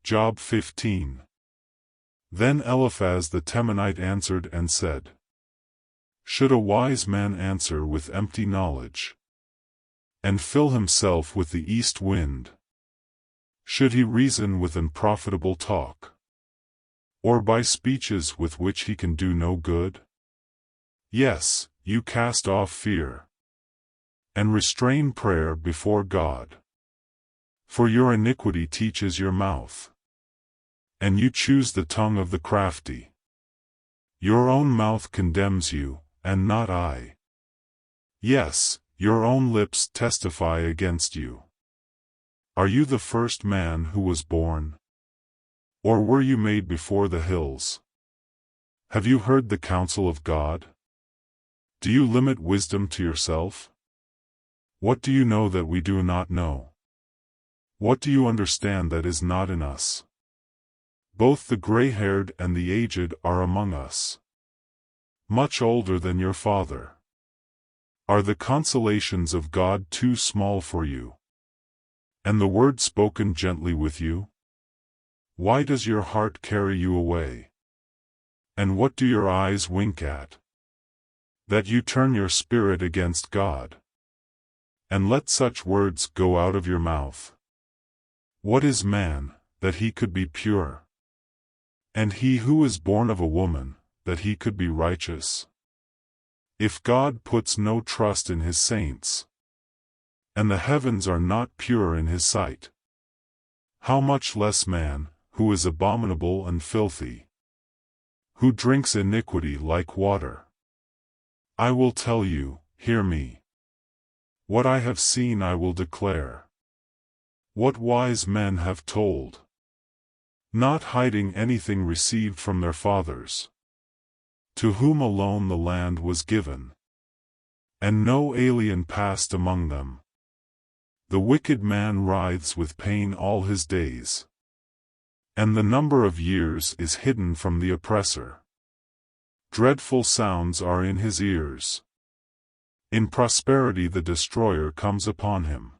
Job 15. Then Eliphaz the Temanite answered and said, Should a wise man answer with empty knowledge, and fill himself with the east wind? Should he reason with unprofitable talk, or by speeches with which he can do no good? Yes, you cast off fear, and restrain prayer before God. For your iniquity teaches your mouth, and you choose the tongue of the crafty. Your own mouth condemns you, and not I. Yes, your own lips testify against you. Are you the first man who was born? Or were you made before the hills? Have you heard the counsel of God? Do you limit wisdom to yourself? What do you know that we do not know? What do you understand that is not in us? Both the gray-haired and the aged are among us, much older than your father. Are the consolations of God too small for you, and the word spoken gently with you? Why does your heart carry you away? And what do your eyes wink at? That you turn your spirit against God, and let such words go out of your mouth. What is man, that he could be pure? And he who is born of a woman, that he could be righteous? If God puts no trust in his saints, and the heavens are not pure in his sight, how much less man, who is abominable and filthy, who drinks iniquity like water? I will tell you, hear me. What I have seen I will declare. What wise men have told, not hiding anything received from their fathers, to whom alone the land was given, and no alien passed among them. The wicked man writhes with pain all his days, and the number of years is hidden from the oppressor. Dreadful sounds are in his ears. In prosperity the destroyer comes upon him.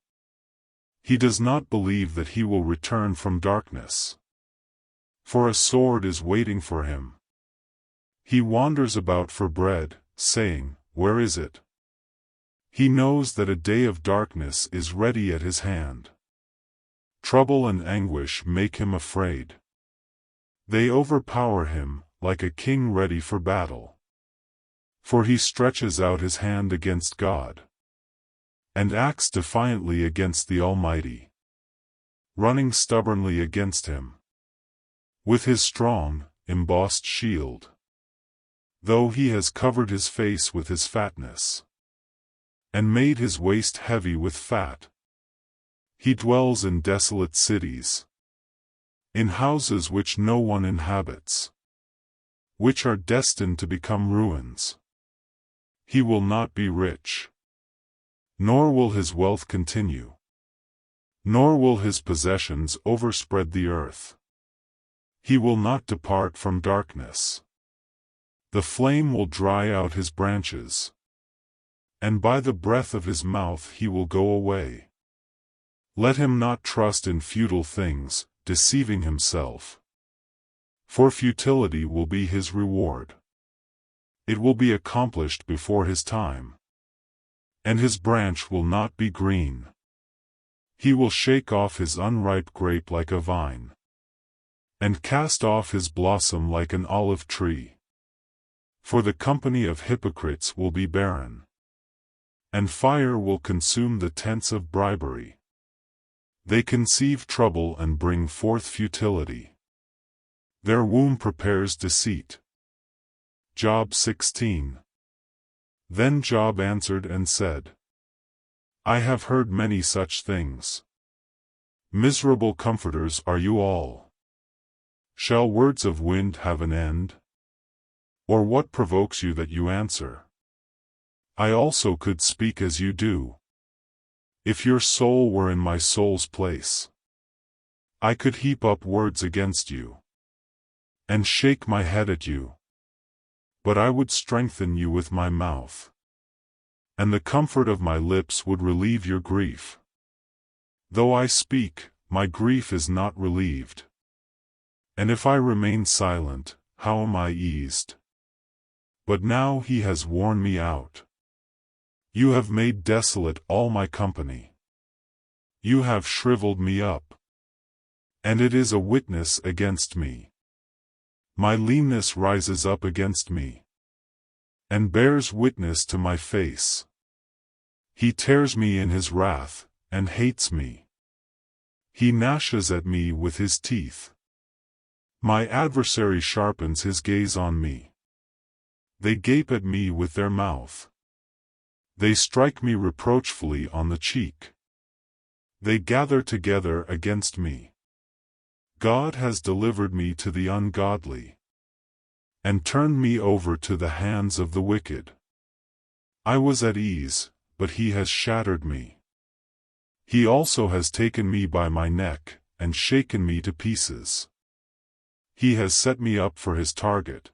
He does not believe that he will return from darkness, for a sword is waiting for him. He wanders about for bread, saying, Where is it? He knows that a day of darkness is ready at his hand. Trouble and anguish make him afraid. They overpower him, like a king ready for battle. For he stretches out his hand against God, and acts defiantly against the Almighty, running stubbornly against him with his strong, embossed shield, though he has covered his face with his fatness, and made his waist heavy with fat. He dwells in desolate cities, in houses which no one inhabits, which are destined to become ruins. He will not be rich, nor will his wealth continue, nor will his possessions overspread the earth. He will not depart from darkness. The flame will dry out his branches, and by the breath of his mouth he will go away. Let him not trust in futile things, deceiving himself, for futility will be his reward. It will be accomplished before his time, and his branch will not be green. He will shake off his unripe grape like a vine, and cast off his blossom like an olive tree. For the company of hypocrites will be barren, and fire will consume the tents of bribery. They conceive trouble and bring forth futility. Their womb prepares deceit. Job 16. Then Job answered and said, I have heard many such things. Miserable comforters are you all. Shall words of wind have an end? Or what provokes you that you answer? I also could speak as you do. If your soul were in my soul's place, I could heap up words against you, and shake my head at you. But I would strengthen you with my mouth, and the comfort of my lips would relieve your grief. Though I speak, my grief is not relieved. And if I remain silent, how am I eased? But now he has worn me out. You have made desolate all my company. You have shriveled me up. And it is a witness against me. My leanness rises up against me, and bears witness to my face. He tears me in his wrath, and hates me. He gnashes at me with his teeth. My adversary sharpens his gaze on me. They gape at me with their mouth. They strike me reproachfully on the cheek. They gather together against me. God has delivered me to the ungodly, and turned me over to the hands of the wicked. I was at ease, but he has shattered me. He also has taken me by my neck, and shaken me to pieces. He has set me up for his target.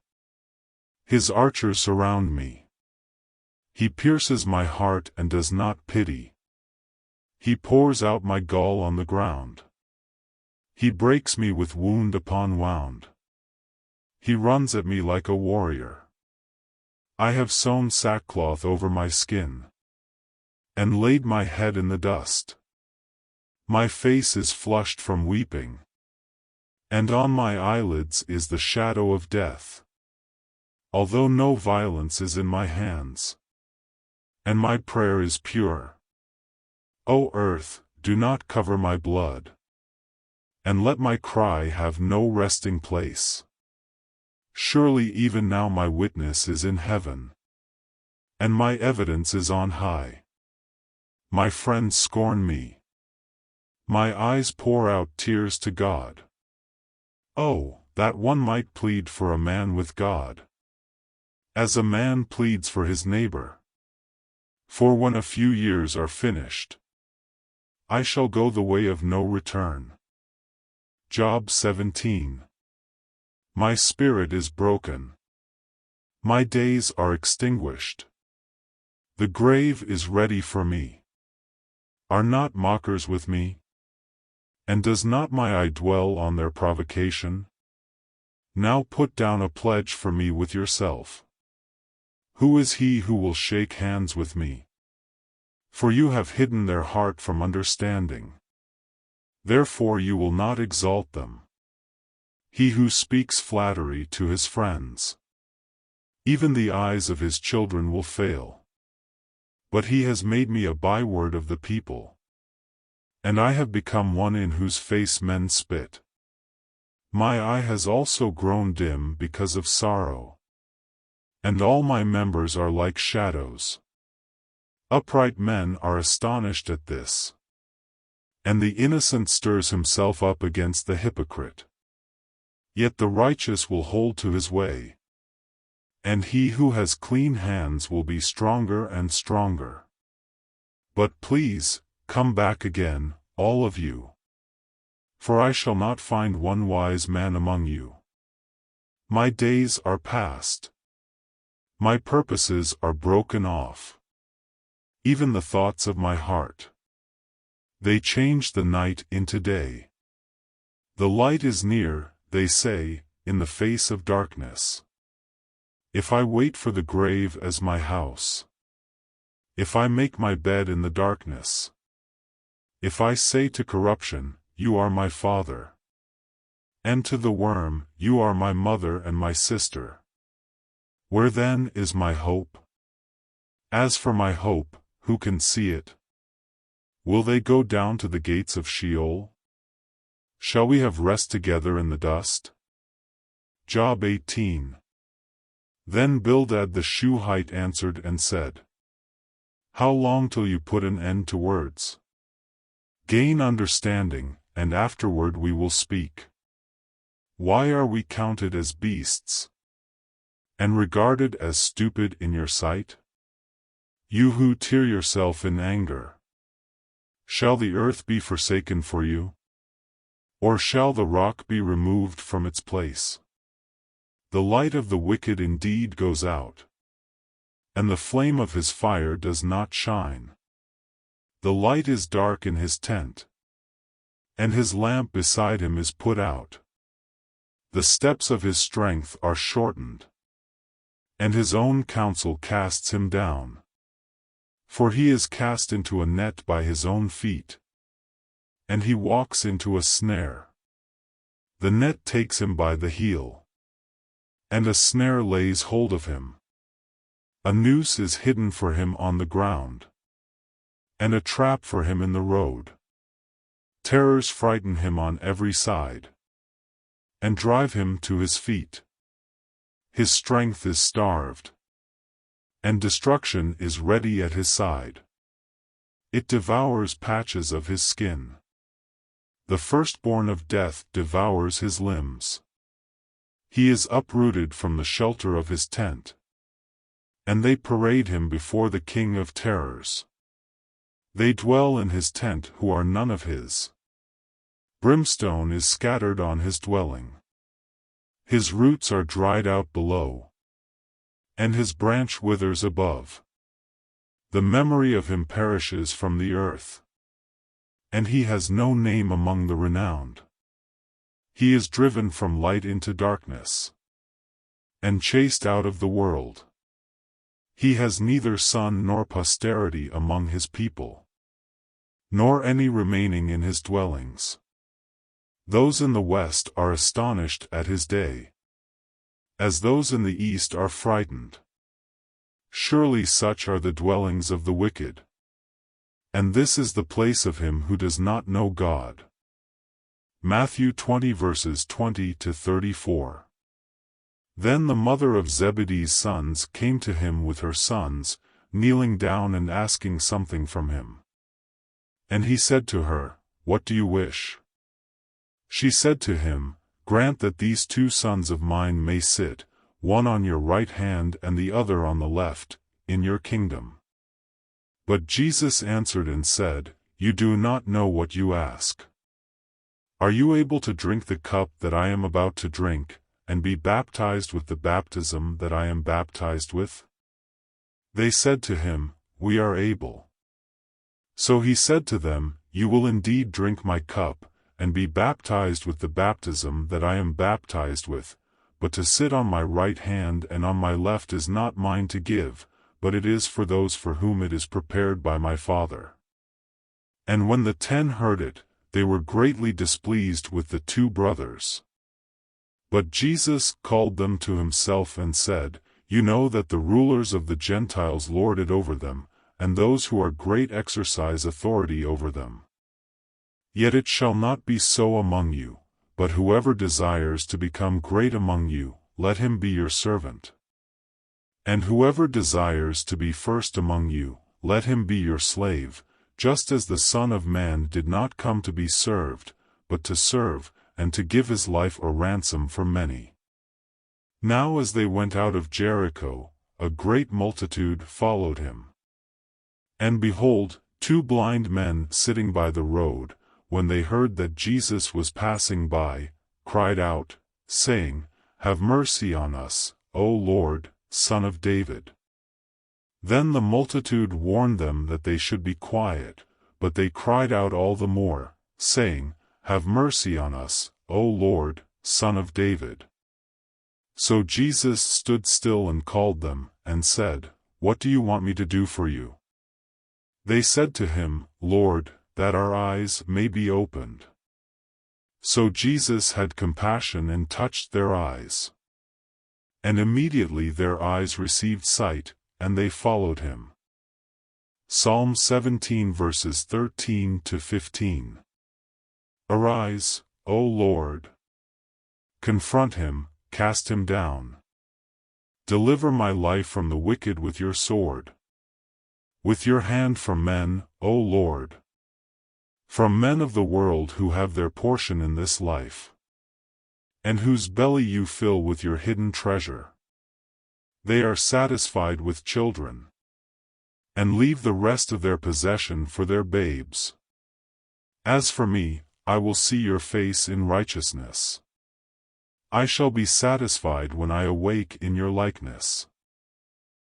His archers surround me. He pierces my heart and does not pity. He pours out my gall on the ground. He breaks me with wound upon wound. He runs at me like a warrior. I have sewn sackcloth over my skin, and laid my head in the dust. My face is flushed from weeping, and on my eyelids is the shadow of death. Although no violence is in my hands, and my prayer is pure. O earth, do not cover my blood, and let my cry have no resting place. Surely even now my witness is in heaven, and my evidence is on high. My friends scorn me. My eyes pour out tears to God. Oh, that one might plead for a man with God, as a man pleads for his neighbor. For when a few years are finished, I shall go the way of no return. Job 17. My spirit is broken. My days are extinguished. The grave is ready for me. Are not mockers with me? And does not my eye dwell on their provocation? Now put down a pledge for me with yourself. Who is he who will shake hands with me? For you have hidden their heart from understanding. Therefore you will not exalt them. He who speaks flattery to his friends, even the eyes of his children will fail. But he has made me a byword of the people, and I have become one in whose face men spit. My eye has also grown dim because of sorrow, and all my members are like shadows. Upright men are astonished at this, and the innocent stirs himself up against the hypocrite. Yet the righteous will hold to his way, and he who has clean hands will be stronger and stronger. But please, come back again, all of you. For I shall not find one wise man among you. My days are past. My purposes are broken off. Even the thoughts of my heart. They change the night into day. The light is near, they say, in the face of darkness. If I wait for the grave as my house, if I make my bed in the darkness, if I say to corruption, you are my father, and to the worm, you are my mother and my sister, where then is my hope? As for my hope, who can see it? Will they go down to the gates of Sheol? Shall we have rest together in the dust? Job 18. Then Bildad the Shuhite answered and said, How long till you put an end to words? Gain understanding, and afterward we will speak. Why are we counted as beasts, and regarded as stupid in your sight? You who tear yourself in anger, shall the earth be forsaken for you? Or shall the rock be removed from its place? The light of the wicked indeed goes out, and the flame of his fire does not shine. The light is dark in his tent, and his lamp beside him is put out. The steps of his strength are shortened, and his own counsel casts him down. For he is cast into a net by his own feet, and he walks into a snare. The net takes him by the heel, and a snare lays hold of him. A noose is hidden for him on the ground, and a trap for him in the road. Terrors frighten him on every side, and drive him to his feet. His strength is starved, and destruction is ready at his side. It devours patches of his skin. The firstborn of death devours his limbs. He is uprooted from the shelter of his tent, and they parade him before the King of terrors. They dwell in his tent who are none of his. Brimstone is scattered on his dwelling. His roots are dried out below, and his branch withers above. The memory of him perishes from the earth, and he has no name among the renowned. He is driven from light into darkness, and chased out of the world. He has neither son nor posterity among his people, nor any remaining in his dwellings. Those in the west are astonished at his day, as those in the east are frightened. Surely such are the dwellings of the wicked, and this is the place of him who does not know God. Matthew 20 verses 20 to 34. Then the mother of Zebedee's sons came to him with her sons, kneeling down and asking something from him. And he said to her, "What do you wish?" She said to him, "Grant that these 2 sons of mine may sit, one on your right hand and the other on the left, in your kingdom." But Jesus answered and said, "You do not know what you ask. Are you able to drink the cup that I am about to drink, and be baptized with the baptism that I am baptized with?" They said to him, "We are able." So he said to them, "You will indeed drink my cup, and be baptized with the baptism that I am baptized with, but to sit on my right hand and on my left is not mine to give, but it is for those for whom it is prepared by my Father." And when the 10 heard it, they were greatly displeased with the 2 brothers. But Jesus called them to himself and said, "You know that the rulers of the Gentiles lord it over them, and those who are great exercise authority over them. Yet it shall not be so among you, but whoever desires to become great among you, let him be your servant. And whoever desires to be first among you, let him be your slave, just as the Son of Man did not come to be served, but to serve, and to give his life a ransom for many." Now as they went out of Jericho, a great multitude followed him. And behold, 2 blind men sitting by the road, when they heard that Jesus was passing by, cried out, saying, "Have mercy on us, O Lord, Son of David." Then the multitude warned them that they should be quiet, but they cried out all the more, saying, "Have mercy on us, O Lord, Son of David." So Jesus stood still and called them, and said, "What do you want me to do for you?" They said to him, "Lord, that our eyes may be opened." So Jesus had compassion and touched their eyes. And immediately their eyes received sight, and they followed him. Psalm 17 verses 13 to 15. Arise, O Lord. Confront him, cast him down. Deliver my life from the wicked with your sword. With your hand from men, O Lord. From men of the world who have their portion in this life, and whose belly you fill with your hidden treasure. They are satisfied with children, and leave the rest of their possession for their babes. As for me, I will see your face in righteousness. I shall be satisfied when I awake in your likeness.